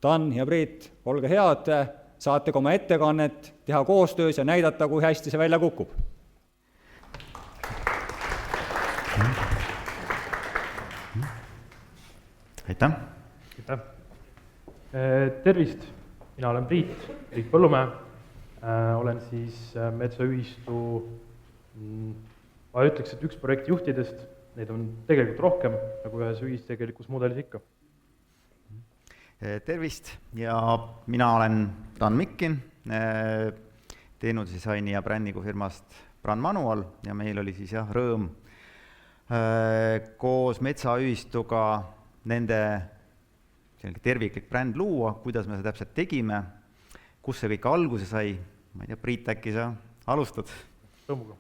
Dan ja Priit, olge head, saate ka oma ettekannet teha koostöös ja näidata, kui hästi see välja kukub. Aitäh! Aitäh! Tervist! Mina olen Priit Põllumäe. Olen siis metsaühistu, ma ütleks, et üks projekti juhtidest, neid on tegelikult rohkem, nagu ühes ühistegelikus mudelis ikka. Tervist! Ja mina olen Dan Mikkin, teenusdisaini ja brändigu firmast Brand Manual ja meil oli siis rõõm koos metsaühistuga nende terviklik bränd luua, kuidas me seda täpselt tegime, kus see kõik alguse sai. Ma ei tea, Priit, äkki sa alustad? Tõmmuga.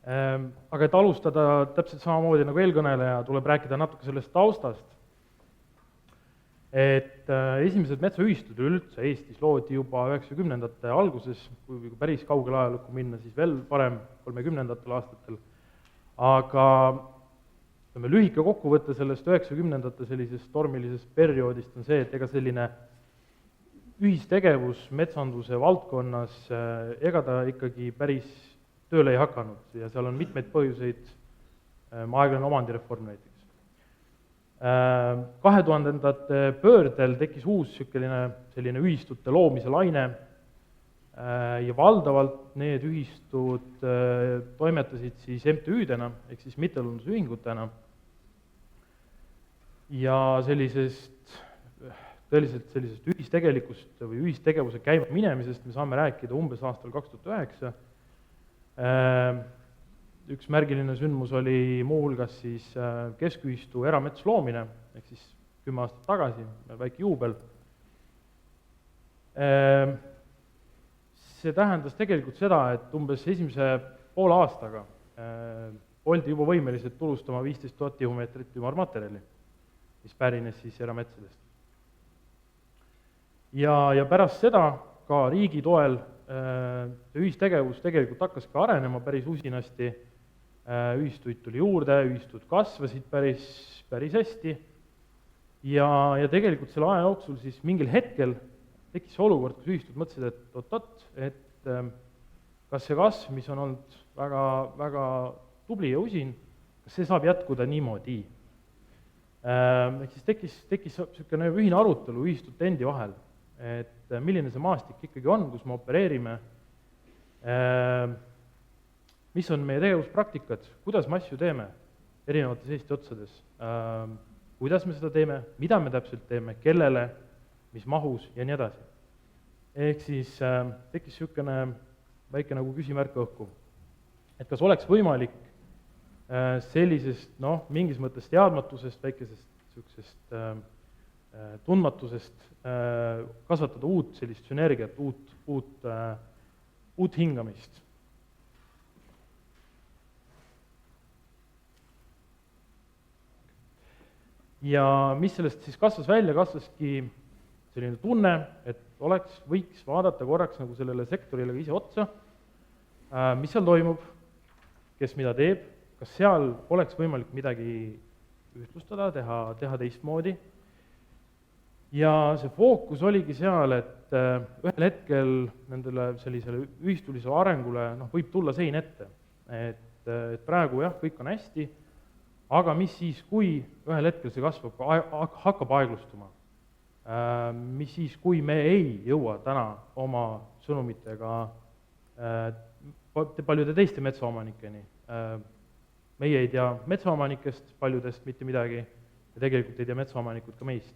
Aga et alustada täpselt samamoodi nagu eelkõneleja, tuleb rääkida natuke sellest taustast. Et esimesed metsaühistud üldse Eestis loodi juba 90-ndate alguses, kui päris kaugele ajalukku minna, siis veel parem 30-ndatel aastatel. Aga lühike kokkuvõte sellest 90-ndate sellisest tormilisest perioodist on see, et ega selline ühistegevus metsanduse valdkonnas, ega ta ikkagi päris tööle ei hakanud ja seal on mitmeid põhjuseid, aeglane omandireform näiteks. 2000-ndate pöördel tekkis uus selline ühistute loomise laine ja valdavalt need ühistud toimetasid siis MTÜ-dena ehk siis mittetulundusühingutena ja tõeliselt sellisest ühistegelikust või ühistegevuse käima minemisest me saame rääkida umbes aastal 2009. Üks märgiline sündmus oli muuhulgas siis keskühistu eramets loomine, ehk siis 10 aastat tagasi, väike juubel. See tähendas tegelikult seda, et umbes esimese poole aastaga oldi juba võimelised tulustama 15 000 tihumeetrit ümarmaterjali, mis pärines siis erametsadest. Ja pärast seda ka riigi toel ühistegevus tegelikult hakkas ka arenema päris usinasti, ühistuid tuli juurde, ühistud kasvasid päris hästi ja tegelikult selle aja jooksul siis mingil hetkel tekkis see olukord, kus ühistud mõtlesid, et kas see kasv, mis on olnud väga, väga tubli ja usin, kas see saab jätkuda niimoodi. Ehk siis tekkis selline ühine arutelu ühistute endi vahel, et milline see maastik ikkagi on, kus me opereerime, mis on meie tegevuspraktikad, kuidas me asju teeme erinevates Eesti otsades, kuidas me seda teeme, mida me täpselt teeme, kellele, mis mahus ja nii edasi. Ehk siis tekkis selline väike nagu küsimärk õhku, et kas oleks võimalik sellisest, mingis mõttes teadmatusest, väikesest sellisest tundmatusest kasvatada uut sellist sünergiat, uut hingamist. Ja mis sellest siis kasvas välja, kasvaski selline tunne, et võiks vaadata korraks nagu sellele sektorile ise otsa, mis seal toimub, kes mida teeb, kas seal oleks võimalik midagi ühtlustada, teha teistmoodi. Ja see fookus oligi seal, et ühel hetkel nendele sellisele ühistulisele arengule võib tulla sein ette, et praegu kõik on hästi, aga mis siis, kui ühel hetkel see hakkab aeglustuma, mis siis, kui me ei jõua täna oma sõnumitega paljude teiste metsaomanikeni. Meie ei tea metsaomanikest paljudest mitte midagi ja tegelikult ei tea metsaomanikud ka meist.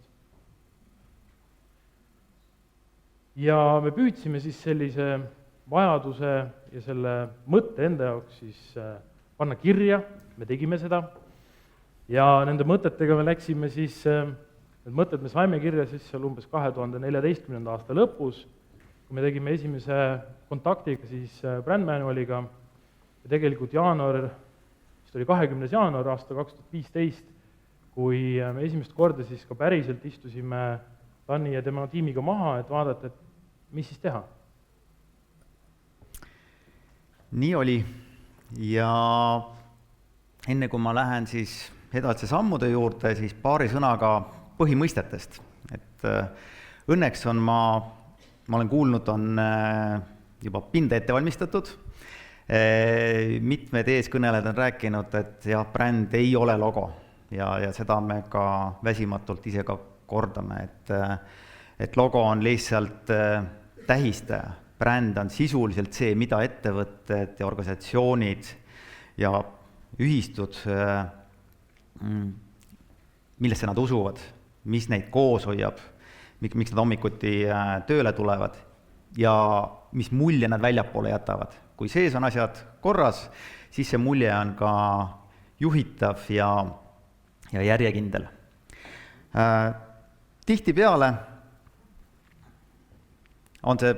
Ja me püüdsime siis sellise vajaduse ja selle mõtte enda jaoks siis panna kirja, me tegime seda ja nende mõtetega me läksime siis, need mõtted me saime kirja siis seal umbes 2014. aasta lõpus, kui me tegime esimese kontaktiga siis Brand Manualiga ja tegelikult jaanuar, vist oli 20. jaanuar aasta 2015, kui me esimest korda siis ka päriselt istusime Tanni ja tema tiimiga maha, et vaadata, et mis siis teha. Nii oli ja enne kui ma lähen siis edasi sammude juurde, siis paari sõnaga põhimõistetest. Et õnneks ma olen kuulnud, on juba pinda ette valmistatud. Mitmed eeskõnelejad on rääkinud, et jah, bränd ei ole logo ja seda me ka väsimatult ise ka kordame, et logo on lihtsalt tähistaja. Bränd on sisuliselt see, mida ettevõtted ja organisatsioonid ja ühistud, millesse nad usuvad, mis neid koos hoiab, miks nad hommikuti tööle tulevad ja mis mulje nad väljapoole jätavad. Kui sees on asjad korras, siis see mulje on ka juhitav ja järjekindel. Tihtipeale on see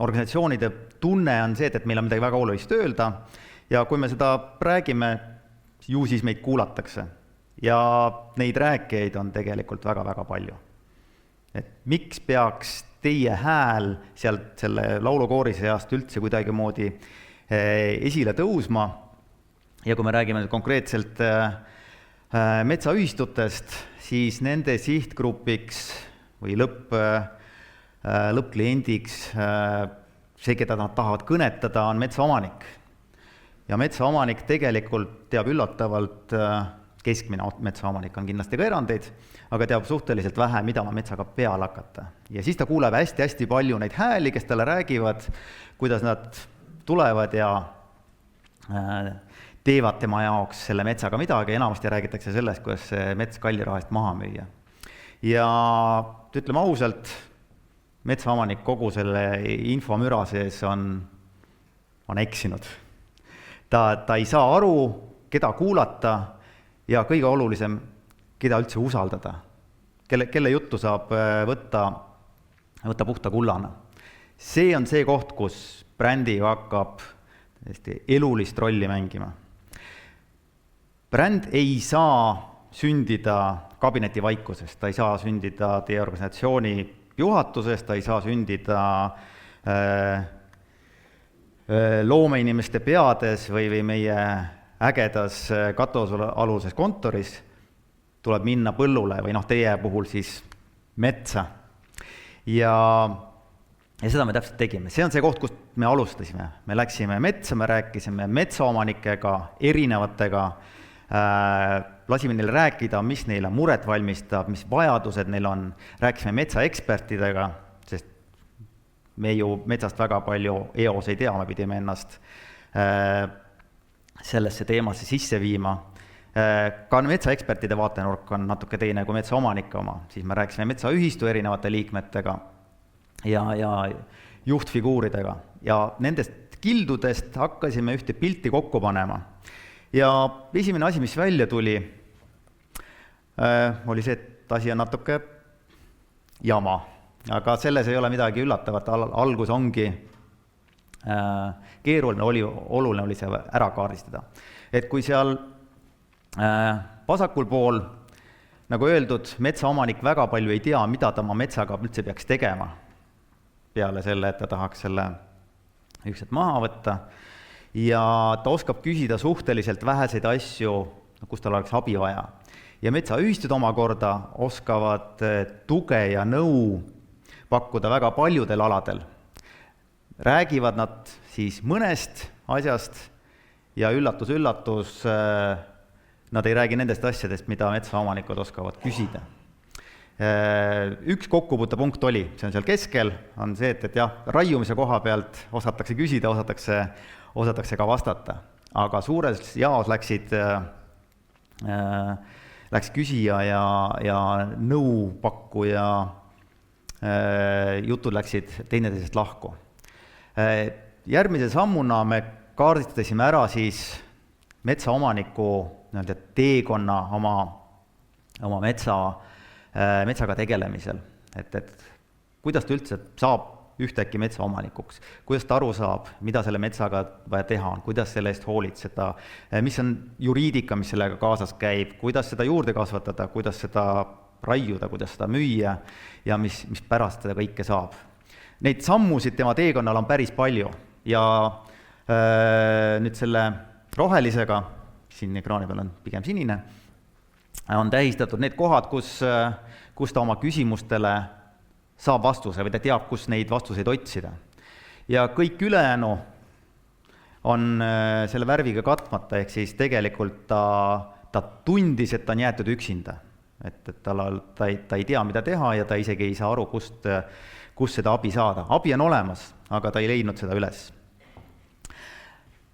organisatsioonide tunne on see, et meil on midagi väga olulist öelda ja kui me seda räägime, ju siis meid kuulatakse. Ja neid rääkijaid on tegelikult väga-väga palju. Et miks peaks teie hääl sealt selle laulukoori seast üldse kuidagi moodi esile tõusma ja kui me räägime konkreetselt metsaühistutest, siis nende sihtgrupiks või lõppkliendiks, see, keda nad tahavad kõnetada, on metsaomanik. Ja metsaomanik tegelikult teab üllatavalt, keskmine metsaomanik on kindlasti ka erandeid, aga teab suhteliselt vähe, mida ma metsaga peale hakata. Ja siis ta kuuleb hästi palju neid hääli, kes talle räägivad, kuidas nad tulevad ja teevad tema jaoks selle metsaga midagi, enamasti räägitakse sellest, kuidas see mets kalliraha eest maha müüa. Ja ütleme ausalt, metsaomanik kogu selle infomüra sees on eksinud. Ta ei saa aru, keda kuulata ja kõige olulisem, keda üldse usaldada, kelle juttu saab võtta puhta kullana. See on see koht, kus brändiga hakkab elulist rolli mängima. Bränd ei saa sündida kabineti vaikusest, ta ei saa sündida teie organisatsiooni juhatusest, ta ei saa sündida loomeinimeste peades või meie ägedas katusaluses kontoris, tuleb minna põllule või teie puhul siis metsa. Ja seda me täpselt tegime. See on see koht, kust me alustasime. Me läksime metsa, me rääkisime metsaomanikega, erinevatega, lasime neile rääkida, mis neile muret valmistab, mis vajadused neil on, rääkisime metsaekspertidega, sest me ju metsast väga palju eos ei tea, me pidime ennast sellesse teemasse sisse viima. Ka metsaekspertide vaatenurk on natuke teine kui metsaomanike oma, siis me rääkisime metsaühistu erinevate liikmetega ja juhtfiguuridega ja nendest kildudest hakkasime ühte pilti kokku panema. Ja esimene asi, mis välja tuli, oli see, et asi on natuke jama, aga selles ei ole midagi üllatavat, algus ongi keeruline, oluline oli see ära kaardistada. Et kui seal vasakul pool, nagu öeldud, metsaomanik väga palju ei tea, mida ta oma metsaga üldse peaks tegema, peale selle, et ta tahaks selle ükselt maha võtta, ja ta oskab küsida suhteliselt väheseid asju, kus tal oleks abi vaja. Ja metsaühistud omakorda oskavad tuge ja nõu pakkuda väga paljudel aladel. Räägivad nad siis mõnest asjast ja üllatus, nad ei räägi nendest asjadest, mida metsaomanikud oskavad küsida. Üks kokkupuutepunkt oli, see on seal keskel, on see, et jah, raiumise koha pealt osatakse küsida, osatakse ka vastata. Aga suures jaos läks küsija ja nõupakkuja jutud läksid teineteisest lahku. Järgmise sammuna me kaardistasime ära siis metsaomaniku teekonna oma metsaga tegelemisel. Et kuidas ta üldse saab ühtäkki metsaomanikuks, kuidas ta aru saab, mida selle metsaga vaja teha on, kuidas selle eest hoolitseda, mis on juriidika, mis sellega kaasas käib, kuidas seda juurde kasvatada, kuidas seda raiuda, kuidas seda müüa ja mis pärast seda kõike saab. Neid sammusid tema teekonnal on päris palju ja nüüd selle rohelisega siin ekraani peal on pigem sinine, on tähistatud need kohad, kus ta oma küsimustele saab vastuse või ta teab, kus neid vastuseid otsida. Ja kõik ülejäänu on selle värviga katmata, ehk siis tegelikult ta tundis, et ta on jäetud üksinda. Et ta ei tea, mida teha ja ta isegi ei saa aru, kust seda abi saada. Abi on olemas, aga ta ei leidnud seda üles.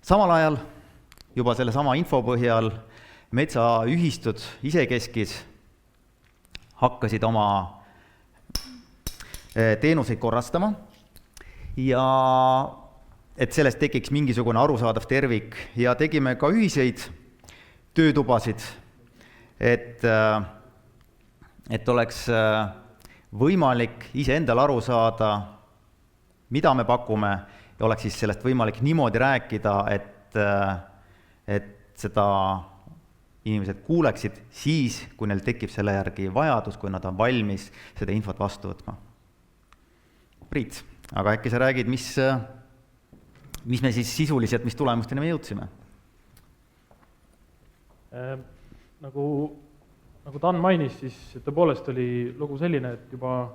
Samal ajal juba selle sama info põhjal metsaühistud isekeskis hakkasid oma teenuseid korrastama ja et sellest tekiks mingisugune arusaadav tervik ja tegime ka ühiseid töötubasid, et oleks võimalik iseendal aru saada, mida me pakume ja oleks siis sellest võimalik niimoodi rääkida, et seda inimesed kuuleksid siis, kui neil tekib selle järgi vajadus, kui nad on valmis seda infot vastu võtma. Priit, aga äkki sa räägid, mis me siis sisuliselt, mis tulemusteni me jõudsime? Nagu Dan mainis, siis tõepoolest oli lugu selline, et juba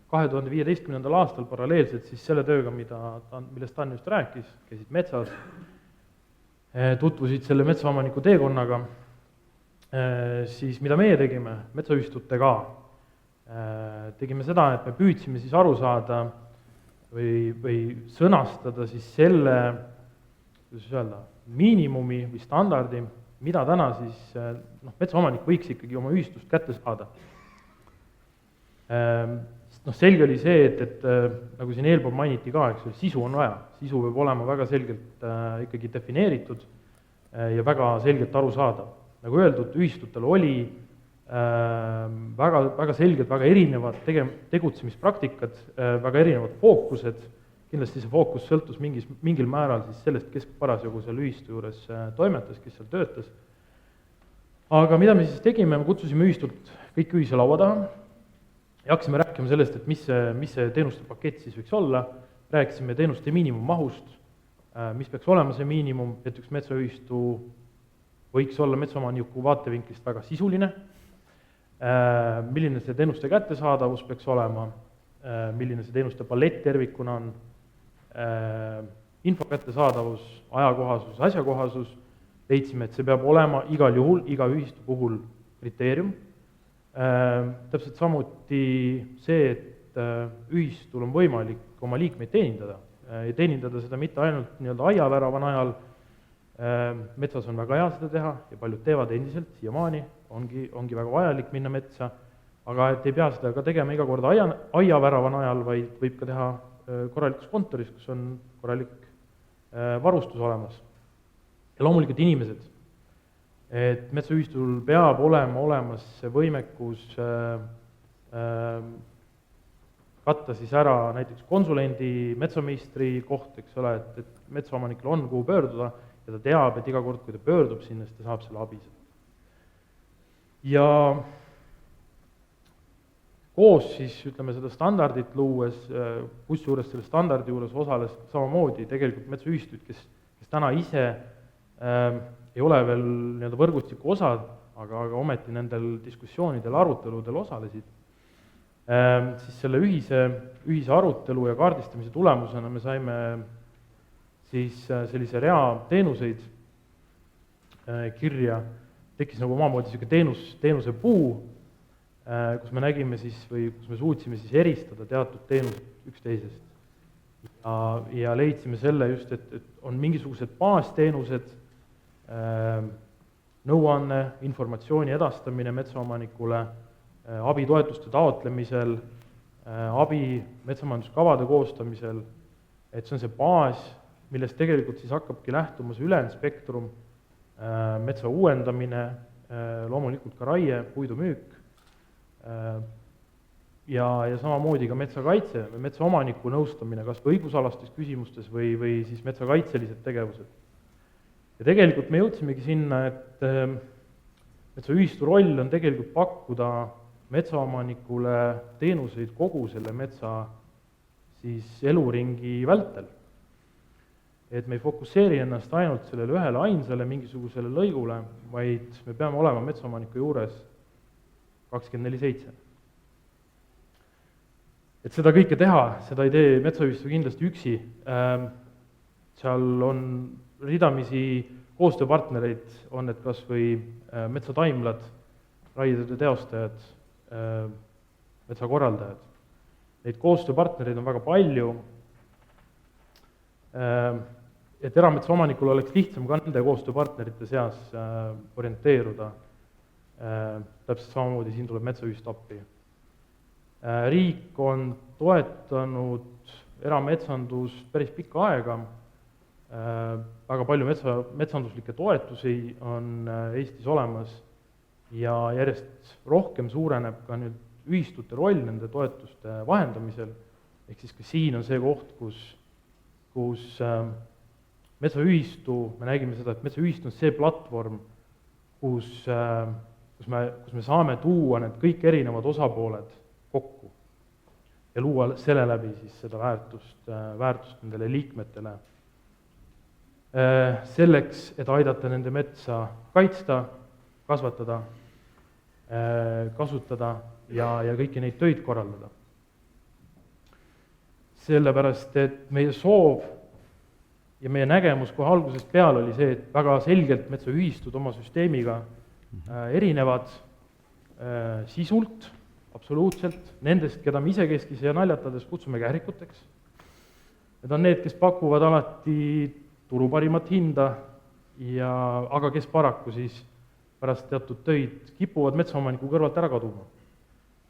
2015. aastal paralleelselt siis selle tööga, millest Dan just rääkis, käisid metsas, tutvusid selle metsaomaniku teekonnaga, siis mida meie tegime metsaühistutega, tegime seda, et me püüdsime siis aru saada või sõnastada siis selle, kuidas öelda, miinimumi või standardi, mida täna siis metsaomanik võiks ikkagi oma ühistust kätte saada. Selge oli see, et nagu siin eelpool mainiti ka, eks sisu on vaja, sisu peab olema väga selgelt ikkagi defineeritud ja väga selgelt aru saada. Nagu öeldud, ühistutel oli väga selgelt väga erinevad tegutsemispraktikad, väga erinevad fookused, kindlasti see fookus sõltus mingil määral siis sellest, kes parasjagu seal ühistu juures toimetas, kes seal töötas. Aga mida me siis tegime, me kutsusime ühistult kõik ühise laua taha ja hakkasime rääkima sellest, et mis see teenuste pakett siis võiks olla, rääkisime teenuste miinimummahust, mis peaks olema see miinimum, et üks metsaühistu võiks olla metsaomaniku vaatevinklist väga sisuline, milline see teenuste kättesaadavus peaks olema, milline see teenuste palett tervikuna on, info kättesaadavus, ajakohasus, asjakohasus, leidsime, et see peab olema igal juhul, iga ühistu puhul kriteerium. Täpselt samuti see, et ühistul on võimalik oma liikmeid teenindada ja teenindada seda mitte ainult nii-öelda aiavärava najal, metsas on väga hea seda teha ja paljud teevad endiselt, siiamaani ongi väga vajalik minna metsa, aga et ei pea seda ka tegema iga kord aiavärava najal, vaid võib ka teha korralikus kontoris, kus on korralik varustus olemas. Ja loomulikult inimesed, et metsaühistul peab olema olemas see võimekus katta siis ära näiteks konsulendi, metsameistri koht, eks ole, et metsaomanikul on kuhu pöörduda ja ta teab, et iga kord, kui ta pöördub sinna, siis ta saab selle abi. Ja koos siis, ütleme, seda standardit luues, kusjuures selle standardi juures osales samamoodi tegelikult metsaühistuid, kes täna ise ei ole veel nii-öelda võrgustiku osad, aga ometi nendel diskussioonidel, aruteludel osalesid, siis selle ühise arutelu ja kaardistamise tulemusena me saime siis sellise rea teenuseid kirja, tekkis nagu omamoodi selline teenuse puu, kus me nägime siis või kus me suutsime siis eristada teatud teenused üksteisest. Ja leidsime selle just, et on mingisugused baasteenused, nõuanne, informatsiooni edastamine metsaomanikule, abi toetuste taotlemisel, abi metsamajanduskavade koostamisel, et see on see baas, millest tegelikult siis hakkabki lähtuma see ülejäänud spektrum, metsa uuendamine, loomulikult ka raie, puidu müük ja samamoodi ka metsakaitse või metsaomaniku nõustamine, kas või õigusalastes küsimustes või siis metsakaitselised tegevused. Ja tegelikult me jõudsimegi sinna, et metsaühistu roll on tegelikult pakkuda metsaomanikule teenuseid kogu selle metsa siis eluringi vältel. et me ei fokusseeri ennast ainult sellele ühele ainsale mingisugusele lõigule, vaid me peame olema metsaomaniku juures 24/7. Et seda kõike teha, seda ei tee metsaühistu kindlasti üksi, seal on ridamisi koostööpartnereid, on need kas või metsataimlad, raietööde teostajad, metsakorraldajad. Neid koostööpartnereid on väga palju, et erametsaomanikul oleks lihtsam ka nende koostööpartnerite seas orienteeruda. Täpselt samamoodi siin tuleb metsaühistu appi. Riik on toetanud erametsandust päris pikka aega, väga palju metsanduslikke toetusi on Eestis olemas ja järjest rohkem suureneb ka nüüd ühistute roll nende toetuste vahendamisel, ehk siis ka siin on see koht, kus metsaühistu, me nägime seda, et metsaühistu on see platvorm, kus me saame tuua need kõik erinevad osapooled kokku ja luua selle läbi siis seda väärtust nendele liikmetele. Selleks, et aidata nende metsa kaitsta, kasvatada, kasutada ja kõiki neid töid korraldada. Sellepärast, et meie soov ja meie nägemus kohe algusest peale oli see, et väga selgelt metsaühistud oma süsteemiga erinevad sisult, absoluutselt, nendest, keda me isekeskis ja naljatades kutsume kährikuteks. Need on need, kes pakuvad alati turu parimat hinda, aga kes paraku siis pärast teatud töid kipuvad metsaomaniku kõrvalt ära kaduma.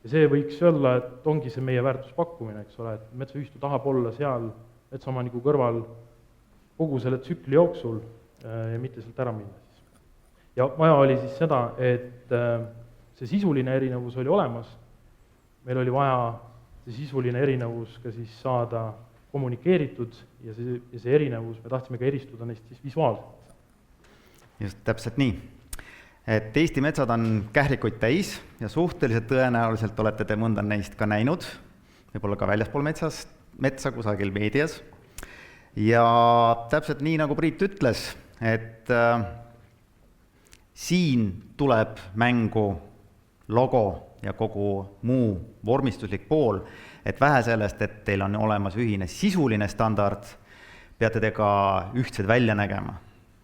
Ja see võiks olla, et ongi see meie väärtuspakkumine, eks ole, et metsaühistu tahab olla seal metsaomaniku kõrval kogu selle tsükli jooksul ja mitte sealt ära minna. Ja vaja oli siis seda, et see sisuline erinevus oli olemas, meil oli vaja see sisuline erinevus ka siis saada kommunikeeritud ja see erinevus, me tahtsime ka eristuda neist siis visuaalselt. Just täpselt nii. Et Eesti metsad on kährikuid täis ja suhteliselt tõenäoliselt olete te mõnda neist ka näinud, võib-olla ka väljaspool metsa kusagil meedias. Ja täpselt nii, nagu Priit ütles, et siin tuleb mängu logo ja kogu muu vormistuslik pool, et vähe sellest, et teil on olemas ühine sisuline standard, peate te ka ühtsed välja nägema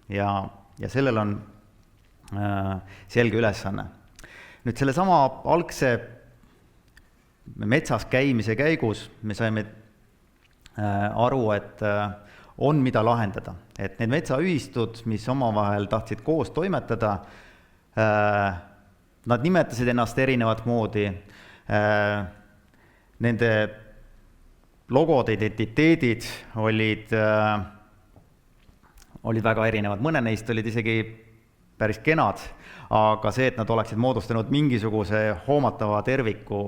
ja sellel on selge ülesanne. Nüüd selle sama algse metsas käimise käigus me saime aru, et on mida lahendada. Et need metsaühistud, mis omavahel tahtsid koos toimetada, nad nimetasid ennast erinevat moodi, nende logod, identiteedid olid väga erinevad, mõne neist olid isegi päris kenad, aga see, et nad oleksid moodustanud mingisuguse hoomatava terviku,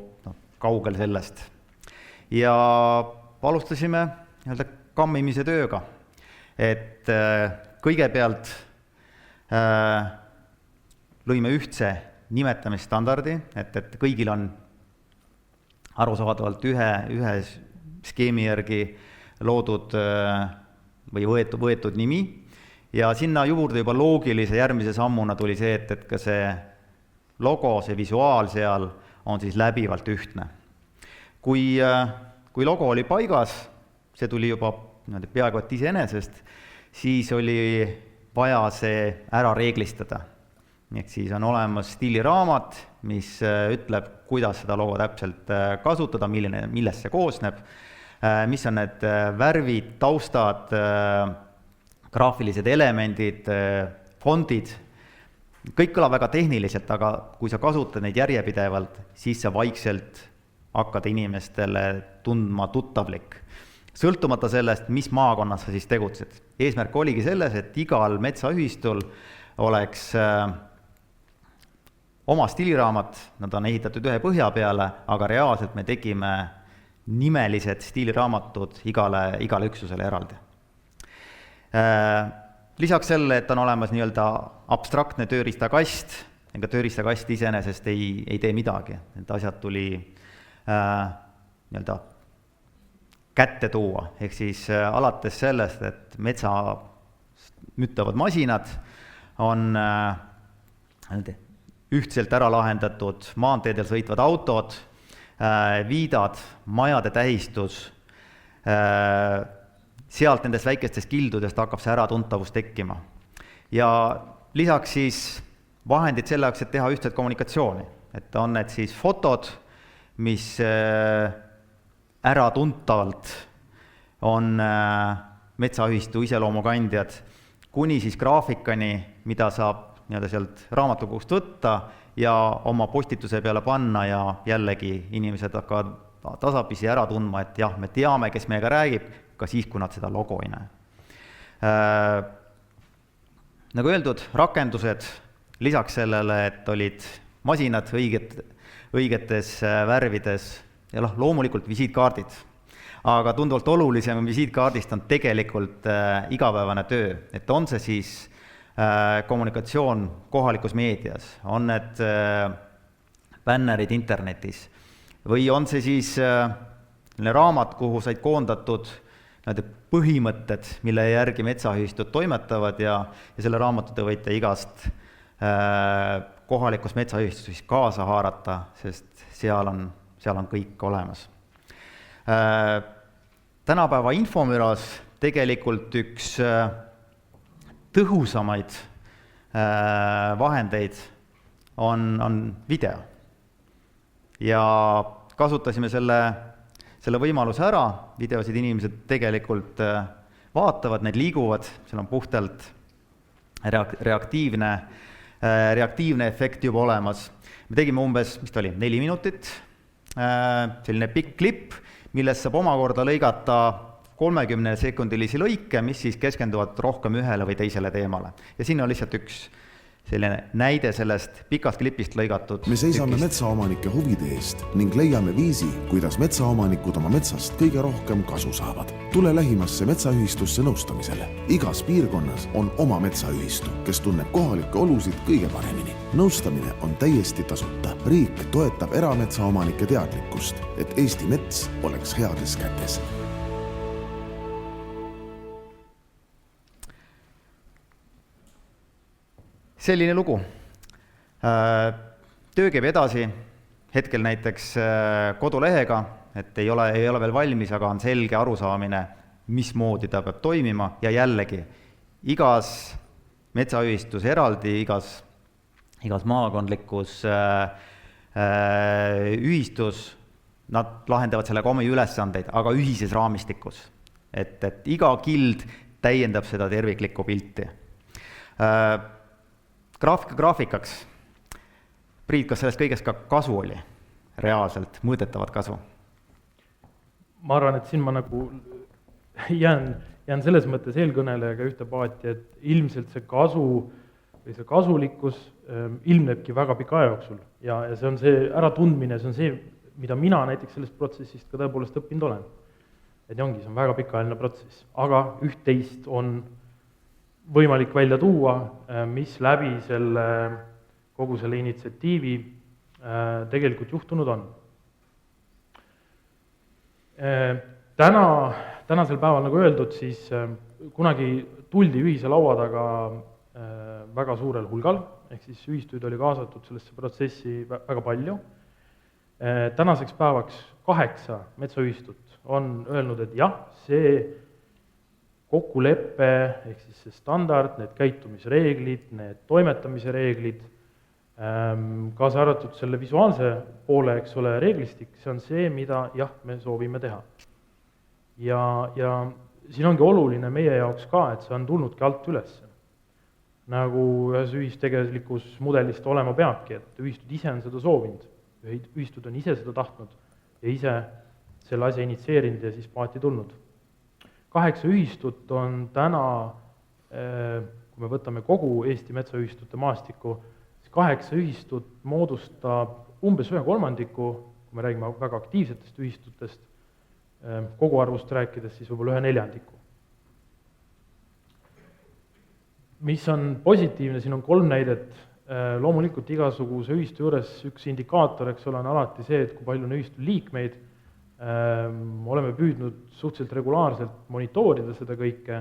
kaugel sellest. Ja alustasime kammimise tööga, et kõigepealt lõime ühtse nimetamisstandardi, et kõigil on arusaadavalt ühe skeemi järgi loodud või võetud nimi ja sinna juurde juba loogilise järgmise sammuna tuli see, et ka see logo, see visuaal seal on siis läbivalt ühtne. Kui logo oli paigas, see tuli juba peaaegu et iseenesest, siis oli vaja see ära reeglistada. Ehk siis on olemas stiiliraamat, mis ütleb, kuidas seda logo täpselt kasutada, millest see koosneb, mis on need värvid, taustad, graafilised elemendid, fondid, kõik kõlab väga tehniliselt, aga kui sa kasutad neid järjepidevalt, siis sa vaikselt hakkad inimestele tundma tuttavlik. Sõltumata sellest, mis maakonnas sa siis tegutsed. Eesmärk oligi selles, et igal metsaühistul oleks oma stiiliraamat, nad on ehitatud ühe põhja peale, aga reaalselt me tegime nimelised stiiliraamatud igale üksusele eraldi. Lisaks selle, et on olemas nii-öelda abstraktne tööriistakast, ega tööriistakast iseenesest ei tee midagi, need asjad tuli nii-öelda kätte tuua, ehk siis alates sellest, et metsa müttavad masinad on ühtselt ära lahendatud, maanteedel sõitvad autod, viidad, majade tähistus, sealt nendest väikestest kildudest hakkab see äratuntavus tekkima. Ja lisaks siis vahendid selle jaoks, et teha ühtset kommunikatsiooni, et on need siis fotod, mis äratuntavalt on metsaühistu iseloomukandjad, kuni siis graafikani, mida saab nii-öelda sealt raamatukogust võtta ja oma postituse peale panna ja jällegi inimesed hakkavad tasapisi ära tundma, et jah, me teame, kes meiega räägib, ka siis, kui nad seda logo ei näe. Nagu öeldud, rakendused lisaks sellele, et olid masinad õigetes värvides ja loomulikult visiitkaardid. Aga tunduvalt olulisem visiitkaardist on tegelikult igapäevane töö, et on see siis kommunikatsioon kohalikus meedias, on need bännerid internetis või on see siis raamat, kuhu said koondatud need põhimõtted, mille järgi metsaühistud toimetavad ja selle raamatu te võite igast kohalikust metsaühistust siis kaasa haarata, sest seal on kõik olemas. Tänapäeva infomüras tegelikult üks tõhusamaid vahendeid on video. Ja kasutasime selle võimaluse ära, videosid inimesed tegelikult vaatavad, need liiguvad, seal on puhtalt reaktiivne efekt juba olemas. Me tegime umbes, mis ta oli, 4 minutit, selline pikk klipp, millest saab omakorda lõigata 30-sekundilisi lõike, mis siis keskenduvad rohkem ühele või teisele teemale. Ja siin on lihtsalt üks selline näide sellest pikast klipist lõigatud. Me seisame metsaomanike huvide eest ning leiame viisi, kuidas metsaomanikud oma metsast kõige rohkem kasu saavad. Tule lähimasse metsaühistusse nõustamisele. Igas piirkonnas on oma metsaühistu, kes tunneb kohalikke olusid kõige paremini. Nõustamine on täiesti tasuta. Riik toetab erametsaomanike teadlikkust, et Eesti mets oleks heades kätes. Selline lugu. Töö käib edasi, hetkel näiteks kodulehega, et ei ole veel valmis, aga on selge arusaamine, mismoodi ta peab toimima ja jällegi igas metsaühistus eraldi, igas maakondlikus ühistus, nad lahendavad sellega omi ülesandeid, aga ühises raamistikus. Et iga kild täiendab seda terviklikku pilti. Graafikaks. Priit, kas sellest kõigest ka kasu oli? Reaalselt mõõdetavat kasu? Ma arvan, et siin ma nagu jään selles mõttes eelkõnelejaga ühte paati, et ilmselt see kasu või see kasulikkus ilmnebki väga pika aja jooksul ja see on see äratundmine, see on see, mida mina näiteks sellest protsessist ka tõepoolest õppinud olen. Et ongi, see on väga pikaajaline protsess, aga üht-teist on võimalik välja tuua, mis läbi kogu selle initsiatiivi tegelikult juhtunud on. Tänasel päeval, nagu öeldud, siis kunagi tuldi ühise laua taga väga suurel hulgal, ehk siis ühistuid oli kaasatud sellesse protsessi väga palju. Tänaseks päevaks 8 metsaühistut on öelnud, et jah, see kokkuleppe, ehk siis see standard, need käitumisreeglid, need toimetamise reeglid, kaasa arvatud selle visuaalse poole, eks ole, reeglistik, see on see, mida jah, me soovime teha. Ja siin ongi oluline meie jaoks ka, et see on tulnudki alt üles. Nagu ühes ühistegevuslikus mudelist olema peabki, et ühistud ise on seda soovinud, ühistud on ise seda tahtnud ja ise selle asja initsieerinud ja siis paati tulnud. 8 ühistut on täna, kui me võtame kogu Eesti metsaühistute maastikku, siis 8 ühistut moodustab umbes 1/3, kui me räägime väga aktiivsetest ühistutest, kogu arvust rääkides siis võib-olla 1/4. Mis on positiivne, siin on 3 näidet. Loomulikult igasuguse ühistu juures üks indikaator, eks ole, on alati see, et kui palju on ühistu liikmeid, oleme püüdnud suhteliselt regulaarselt monitoorida seda kõike.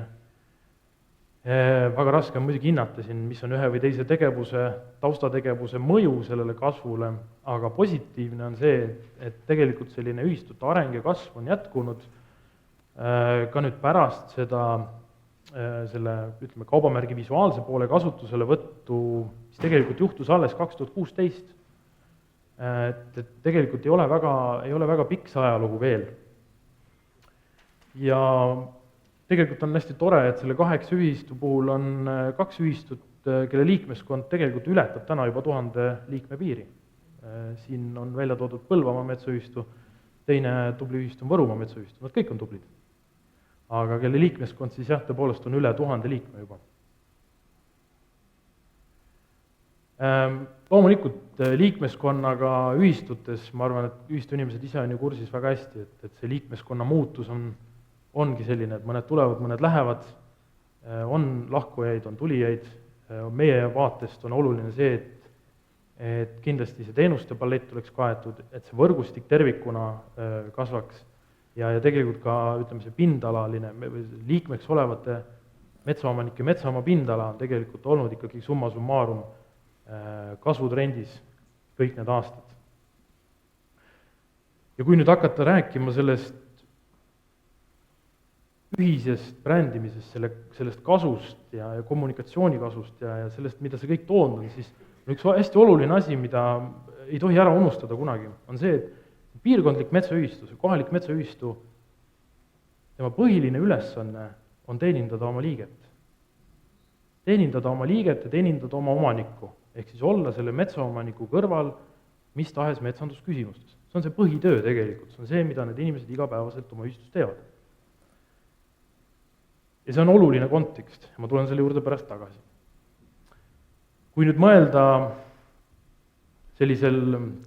Väga raske on muidugi hinnata siin, mis on ühe või teise tegevuse, taustategevuse mõju sellele kasvule, aga positiivne on see, et tegelikult selline ühistute areng ja kasv on jätkunud ka nüüd pärast seda selle, ütleme, kaubamärgi visuaalse poole kasutusele võttu, mis tegelikult juhtus alles 2016. Et tegelikult ei ole väga pikk see ajalugu veel. Ja tegelikult on hästi tore, et selle 8 ühistu puhul on 2 ühistut, kelle liikmeskond tegelikult ületab täna juba 1000 liikme piiri. Siin on välja toodud Põlvamaa metsaühistu, teine tubli ühistu on Võrumaa metsaühistu, nad kõik on tublid. Aga kelle liikmeskond siis jah, tõepoolest on üle 1000 liikme juba. Loomulikult liikmeskonnaga ühistutes, ma arvan, et ühistu inimesed ise on ju kursis väga hästi, et see liikmeskonna muutus ongi selline, et mõned tulevad, mõned lähevad, on lahkujaid, on tulijaid, meie vaatest on oluline see, et kindlasti see teenuste palett oleks kaetud, et see võrgustik tervikuna kasvaks ja tegelikult ka, ütleme, see pindalaline, liikmeks olevate metsaomanike metsamaa pindala on tegelikult olnud ikkagi summa summarum kasvutrendis kõik need aastad. Ja kui nüüd hakata rääkima sellest ühisest brändimisest, sellest kasust ja kommunikatsiooni kasust ja sellest, mida see kõik toonud on, siis üks hästi oluline asi, mida ei tohi ära unustada kunagi, on see, et piirkondlik metsaühistu, see kohalik metsaühistu, tema põhiline ülesanne on teenindada oma liiget. Teenindada oma liiget ja teenindada oma omanikku, ehk siis olla selle metsaomaniku kõrval mis tahes metsandusküsimustes. See on see põhitöö tegelikult, see on see, mida need inimesed igapäevaselt oma ühistus teevad. Ja see on oluline kontekst, ma tulen selle juurde pärast tagasi. Kui nüüd mõelda sellisel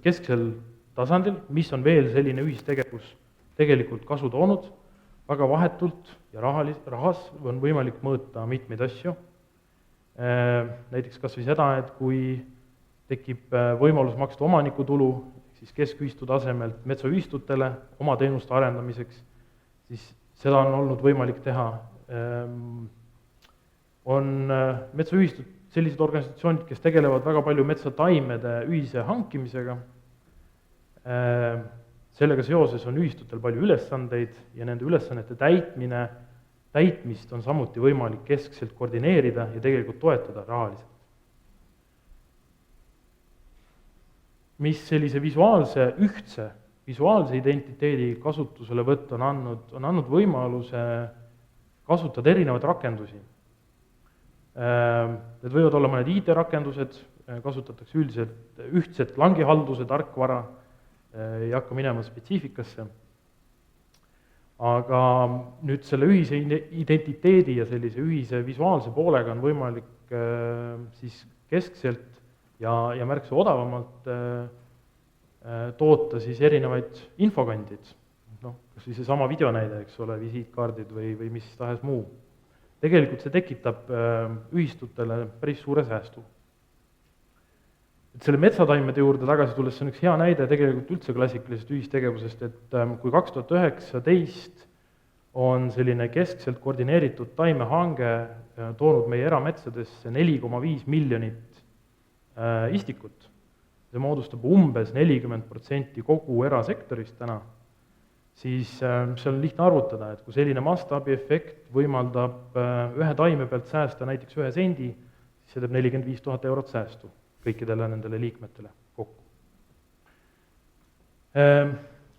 kesksel tasandil, mis on veel selline ühistegevus tegelikult kasu toonud, väga vahetult ja rahas on võimalik mõõta mitmeid asju. Näiteks kas või seda, et kui tekib võimalus maksta omanikutulu, siis keskühistu tasemelt metsaühistutele oma teenuste arendamiseks, siis seda on olnud võimalik teha. On metsaühistud sellised organisatsioonid, kes tegelevad väga palju metsataimede ühise hankimisega. Sellega seoses on ühistutel palju ülesandeid ja nende ülesannete täitmist on samuti võimalik keskselt koordineerida ja tegelikult toetada rahaliselt. Mis sellise ühtse visuaalse identiteedi kasutusele võtt on andnud võimaluse kasutada erinevaid rakendusi. Need võivad olla mõned IT-rakendused, kasutatakse üldiselt ühtset langihalduse tarkvara, ei hakka minema spetsiifikasse. Aga nüüd selle ühise identiteedi ja sellise ühise visuaalse poolega on võimalik siis keskselt ja märksa odavamalt toota siis erinevaid infokandid. Kas või see sama videonäide, eks ole, visiitkaardid või mis tahes muu. Tegelikult see tekitab ühistutele päris suure säästu. Et selle metsataimede juurde tagasi tulles, see on üks hea näide tegelikult üldse klassikalisest ühistegevusest, et kui 2019 on selline keskselt koordineeritud taimehange toonud meie erametsadesse 4,5 miljonit istikut, see moodustab umbes 40% kogu erasektorist täna, siis see on lihtne arvutada, et kui selline mastaabiefekt võimaldab ühe taime pealt säästa näiteks 1 sendi, siis see teeb 45 000 eurot säästu kõikidele nendele liikmetele kokku.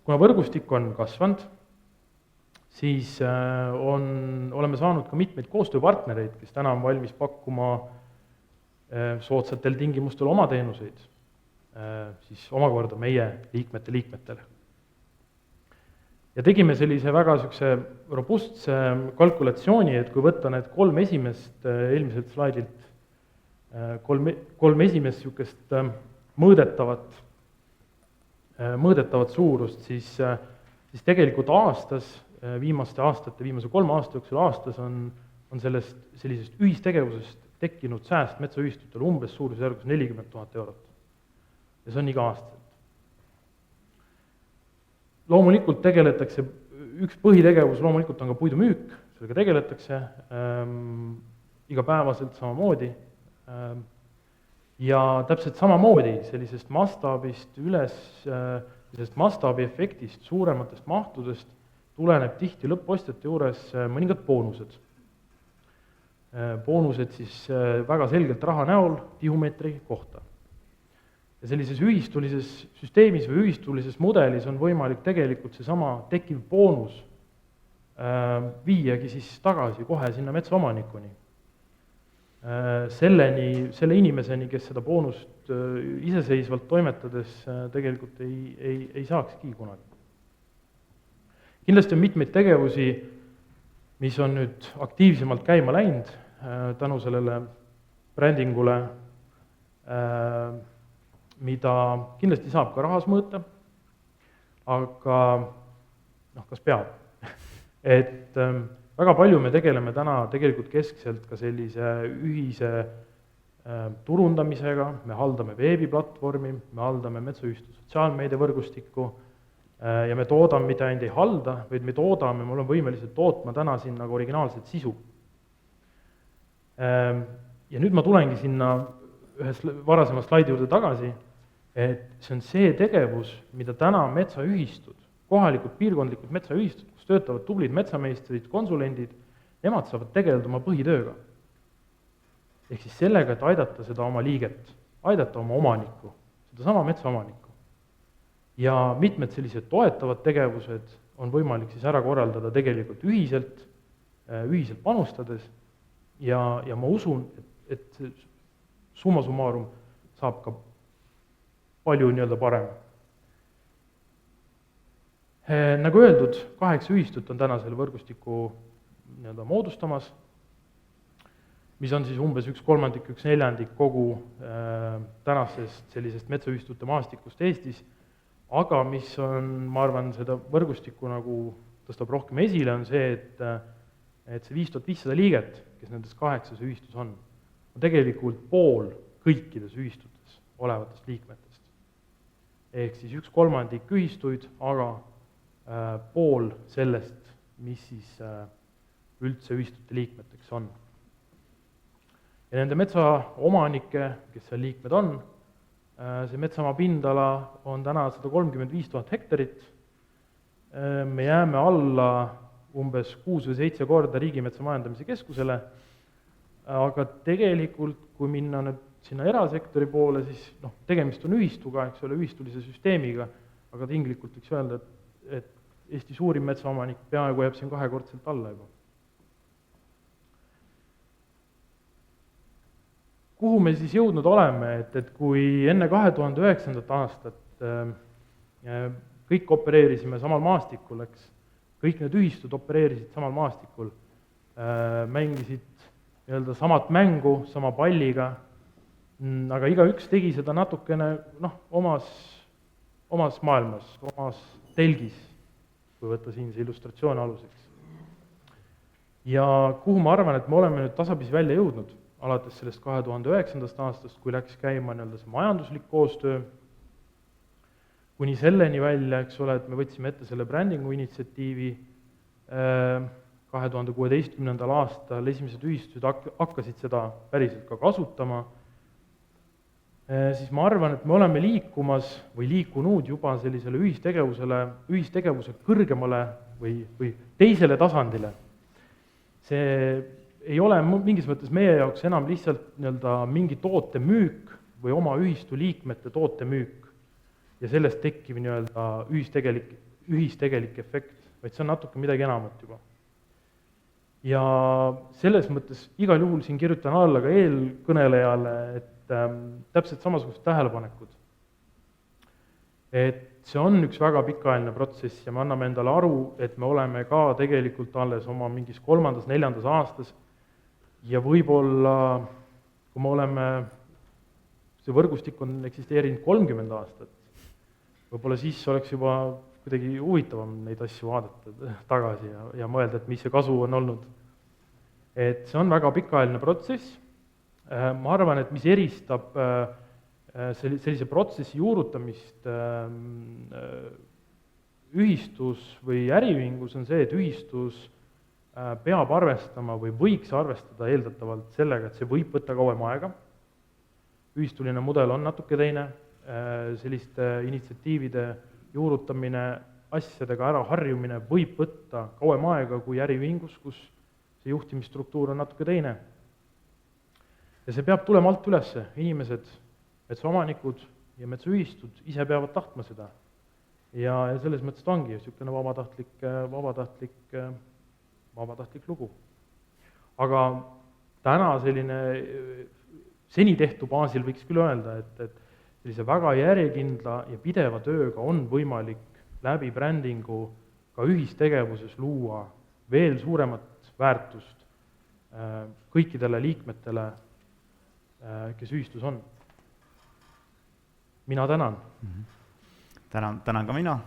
Kuna võrgustik on kasvanud, siis oleme saanud ka mitmeid koostööpartnereid, kes täna on valmis pakkuma soodsatel tingimustel oma teenuseid, siis omakorda meie liikmetele. Ja tegime sellise väga robustse kalkulatsiooni, et kui võtta need 3 esimest eelmiselt slaidilt, 3 esimest niisugust mõõdetavat suurust, siis tegelikult aastas, viimase 3 aasta jooksul aastas on sellisest ühistegevusest tekkinud sääst metsaühistutel umbes suurusjärgus 40 000 eurot. Ja see on iga aastaselt. loomulikult tegeletakse, üks põhitegevus loomulikult on ka puidumüük, sellega tegeletakse igapäevaselt samamoodi ja täpselt samamoodi sellisest mastaabist sellisest mastaabiefektist, suurematest mahtudest tuleneb tihti lõppostjate juures mõningad boonused. Boonused siis väga selgelt raha näol tihumeetri kohta. Ja sellises ühistulises süsteemis või ühistulises mudelis on võimalik tegelikult seesama tekkiv boonus viiagi siis tagasi kohe sinna metsaomanikuni. Selle inimeseni, kes seda boonust iseseisvalt toimetades tegelikult ei saakski kunagi. Kindlasti on mitmeid tegevusi, mis on nüüd aktiivsemalt käima läinud tänu sellele brändingule, mida kindlasti saab ka rahas mõõta, aga kas peab? Et väga palju me tegeleme täna tegelikult keskselt ka sellise ühise turundamisega, me haldame veebiplatvormi, me haldame metsaühistu sotsiaalmeediavõrgustikku ja me toodame, mida ainult ei halda, vaid me toodame, me oleme võimelised tootma täna siin nagu originaalset sisu. Ja nüüd ma tulengi sinna ühes varasema slaidi juurde tagasi, et see on see tegevus, mida täna metsaühistud, kohalikud piirkondlikud metsaühistud, kus töötavad tublid metsameistrid, konsulendid, nemad saavad tegeleda oma põhitööga. Ehk siis sellega, et aidata seda oma liiget, aidata oma omanikku, seda sama metsaomanikku. Ja mitmed sellised toetavad tegevused on võimalik siis ära korraldada tegelikult ühiselt panustades ja ma usun, et summa summarum saab ka palju parem. Nagu öeldud, 8 ühistut on täna selle võrgustiku moodustamas, mis on siis umbes 1/3, 1/4 kogu tänasest sellisest metsaühistute maastikust Eestis, aga mis on, ma arvan, seda võrgustikku nagu tõstab rohkem esile, on see, et see 5500 liiget, kes nendes 8 ühistus on tegelikult pool kõikides ühistutes olevatest liikmetest. Ehk siis 1/3 ühistuid, aga pool sellest, mis siis üldse ühistute liikmeteks on. Ja nende metsaomanike, kes seal liikmed on, see metsamaa pindala on täna 135 000 hektarit, me jääme alla umbes 6 või 7 korda Riigimetsa Majandamise Keskusele, aga tegelikult, kui minna nüüd sinna erasektori poole, siis tegemist on ühistuga, eks ole, ühistulise süsteemiga, aga tinglikult võiks öelda, et Eesti suurim metsaomanik peaaegu jääb siin 2-kordselt alla juba. Kuhu me siis jõudnud oleme, et kui enne 2009. aastat kõik opereerisime samal maastikul, kõik need ühistud opereerisid samal maastikul, mängisid samat mängu, sama palliga, aga igaüks tegi seda natukene omas maailmas, omas telgis, kui võtta siin see illustratsioon aluseks. Ja kuhu ma arvan, et me oleme nüüd tasapisi välja jõudnud, alates sellest 2009. aastast, kui läks käima see majanduslik koostöö, kuni selleni välja, eks ole, et me võtsime ette selle brändingu initsiatiivi 2016. aastal, esimesed ühistused hakkasid seda päriselt ka kasutama, siis ma arvan, et me oleme liikumas või liikunud juba sellisele ühistegevuse kõrgemale või teisele tasandile. See ei ole mingis mõttes meie jaoks enam lihtsalt mingi toote müük või oma ühistu liikmete toote müük ja sellest tekkiv ühistegelik efekt, vaid see on natuke midagi enamat juba. Ja selles mõttes igal juhul siin kirjutan alla ka eelkõnelejale, et täpselt samasugused tähelepanekud. Et see on üks väga pikaajaline protsess ja me anname endale aru, et me oleme ka tegelikult alles oma mingis 3.-4. aastas ja võib-olla, kui me oleme, see võrgustik on eksisteerinud 30 aastat, võib-olla siis oleks juba kuidagi huvitavam neid asju vaadata tagasi ja mõelda, et mis see kasu on olnud. Et see on väga pikaajaline protsess. Ma arvan, et mis eristab sellise protsessi juurutamist ühistus või äriühingus on see, et ühistus peab arvestama või võiks arvestada eeldatavalt sellega, et see võib võtta kauem aega. Ühistuline mudel on natuke teine, selliste initsiatiivide juurutamine, asjadega ära harjumine võib võtta kauem aega kui äriühingus, kus see juhtimisstruktuur on natuke teine. Ja see peab tulema alt ülesse, inimesed, metsaomanikud ja metsaühistud ise peavad tahtma seda. Ja selles mõttes ta ongi niisugune vabatahtlik lugu. Aga täna selline seni tehtu baasil võiks küll öelda, et sellise väga järjekindla ja pideva tööga on võimalik läbi brändingu ka ühistegevuses luua veel suuremat väärtust kõikidele liikmetele, kes ühistus on. Mina tänan. Tänan ka mina.